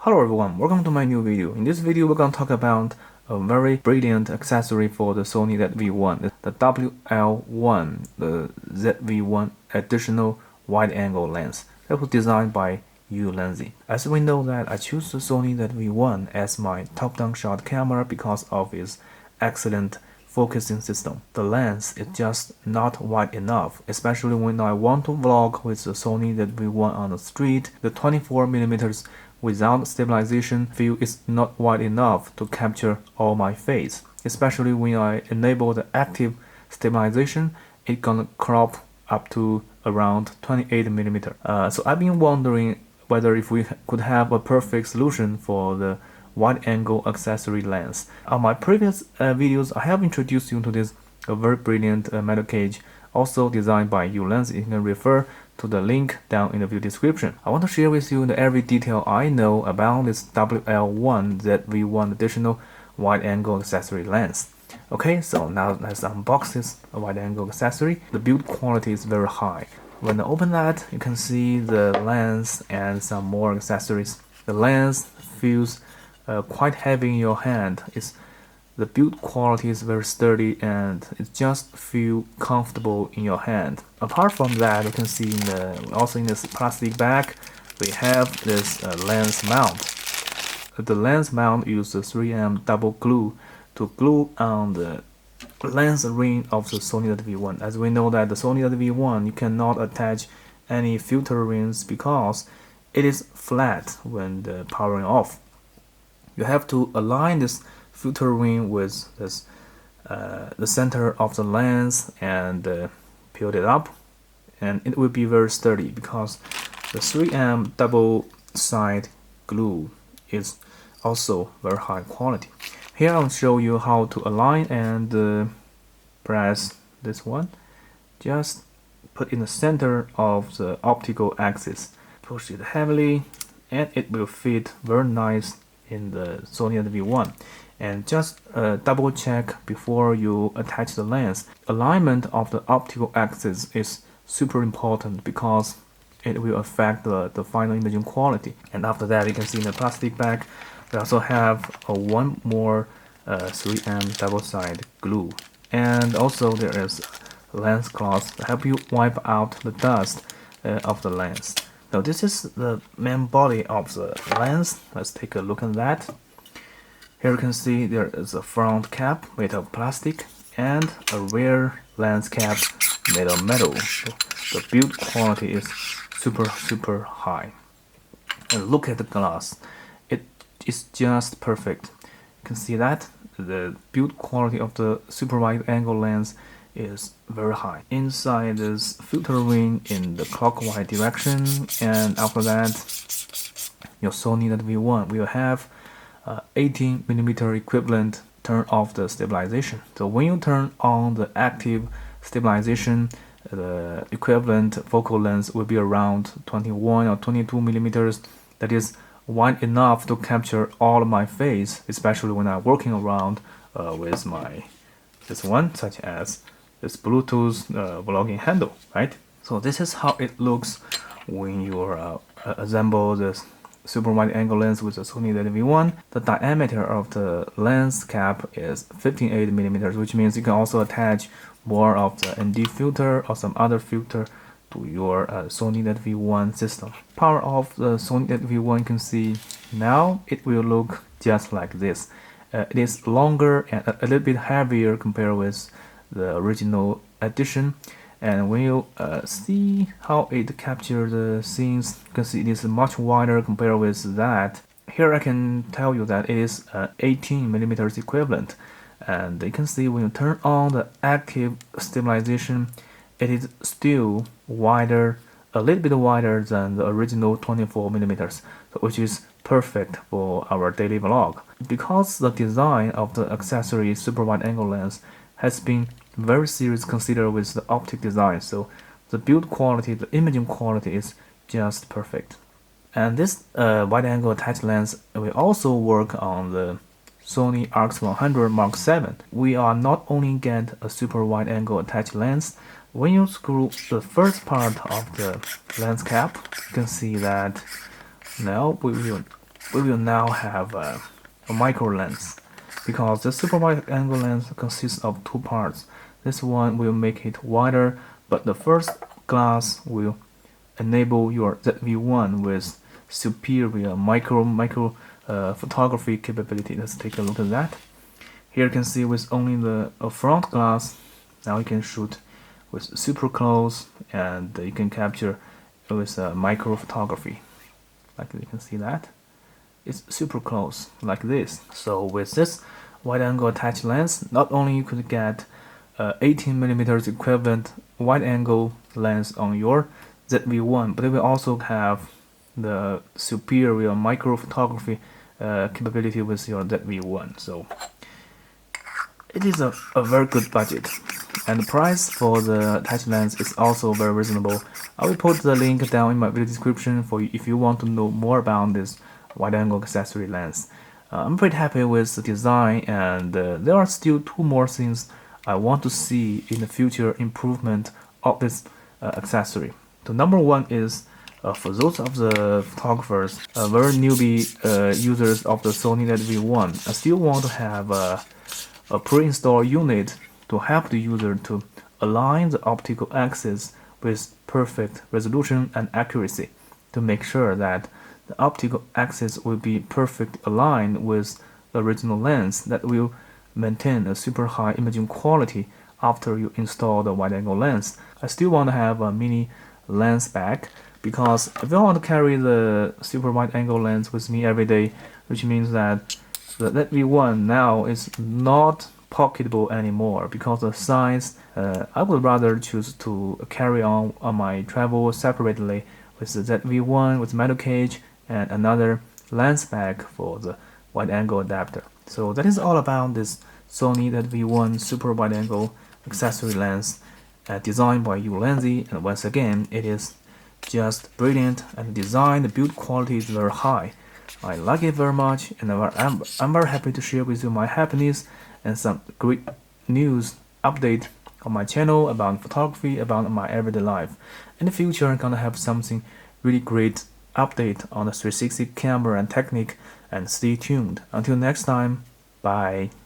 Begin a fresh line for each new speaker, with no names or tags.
Hello everyone, welcome to my new video. In this video we're going to talk about a very brilliant accessory for the Sony ZV-1, the WL-1, the ZV-1 additional wide-angle lens that was designed by Ulanzi. As we know that I choose the Sony ZV-1 as my top-down shot camera because of its excellent focusing system. The lens is just not wide enough, especially when I want to vlog with the Sony ZV-1 on the street. The 24mm without stabilization field is not wide enough to capture all my face, especially when I enable the active stabilization. It's gonna crop up to around 28mm. So I've been wondering whether if we could have a perfect solution for the wide-angle accessory lens. On my previous videos, I have introduced you to this very brilliant metal cage, also designed by Ulanzi. You can refer to the link down in the video description. I want to share with you every detail I know about this WL-1 ZV-1 additional wide-angle accessory lens. Okay, so now let's unbox this wide-angle accessory. The build quality is very high. When I open that, you can see the lens and some more accessories. The lens feels quite heavy in your hand. The build quality is very sturdy and it just feels comfortable in your hand. Apart from that, you can see also in this plastic bag, we have this lens mount. The lens mount uses 3M double glue to glue on the lens ring of the Sony ZV-1. As we know that the Sony ZV-1, you cannot attach any filter rings because it is flat when the powering off. You have to align this filter ring with this, the center of the lens and peel it up, and it will be very sturdy because the 3M double side glue is also very high quality. Here I'll show you how to align and press this one. Just put in the center of the optical axis. Push it heavily and it will fit very nice in the Sony ZV-1. And just double check before you attach the lens. Alignment of the optical axis is super important because it will affect the final imaging quality. And after that, you can see in the plastic bag, we also have one more 3M double side glue. And also there is lens cloth to help you wipe out the dust of the lens. Now this is the main body of the lens. Let's take a look at that. Here you can see there is a front cap made of plastic and a rear lens cap made of metal. So the build quality is super high. And look at the glass. It is just perfect. You can see that the build quality of the super wide angle lens is very high. Inside this filter ring in the clockwise direction, and after that your Sony ZV-1 will have 18mm equivalent turn off the stabilization. So when you turn on the active stabilization, the equivalent focal length will be around 21 or 22mm. That is wide enough to capture all of my face, especially when I'm working around with this one, such as this Bluetooth vlogging handle, right? So this is how it looks when you assemble this super wide angle lens with the Sony ZV-1. The diameter of the lens cap is 15.8mm, which means you can also attach more of the ND filter or some other filter to your Sony ZV-1 system. Power of the Sony ZV-1, you can see now it will look just like this. It is longer and a little bit heavier compared with the original edition, and when you see how it captures the scenes, you can see it is much wider compared with that. Here I can tell you that it is 18mm equivalent, and you can see when you turn on the active stabilization, it is still wider, a little bit wider than the original 24mm, which is perfect for our daily vlog. Because the design of the accessory super wide angle lens has been very serious considered with the optic design, so the build quality, the imaging quality is just perfect. And this wide angle attached lens will also work on the Sony RX100 Mark VII. We are not only get a super wide angle attached lens. When you screw the first part of the lens cap, you can see that now we will we will now have a micro lens, because the super wide angle lens consists of two parts. This one will make it wider, but the first glass will enable your ZV-1 with superior micro photography capability. Let's take a look at that. Here you can see with only the front glass, now you can shoot with super close, and you can capture with micro photography. Like you can see that it's super close like this. So with this wide angle attached lens, not only you could get 18mm equivalent wide angle lens on your ZV-1, but it will also have the superior micro photography capability with your ZV-1. So it is a very good budget, and the price for the attached lens is also very reasonable. I will put the link down in my video description for you if you want to know more about this wide angle accessory lens. I'm pretty happy with the design, and there are still two more things I want to see in the future improvement of this accessory. So number one is for those of the photographers, very newbie users of the Sony ZV-1, I still want to have a pre-installed unit to help the user to align the optical axis with perfect resolution and accuracy, to make sure that the optical axis will be perfectly aligned with the original lens, that will maintain a super high imaging quality after you install the wide angle lens. I still want to have a mini lens bag, because if I want to carry the super wide angle lens with me every day, which means that the ZV-1 now is not pocketable anymore because of size. I would rather choose to carry on my travel separately with the ZV-1 with metal cage and another lens bag for the wide angle adapter. So that is all about this Sony ZV-1 super wide angle accessory lens designed by Ulanzi, and once again it is just brilliant, and the design, the build quality is very high. I like it very much, and I'm very happy to share with you my happiness and some great news update on my channel about photography, about my everyday life. In the future, I'm gonna have something really great update on the 360 camera and technique, and stay tuned. Until next time, bye.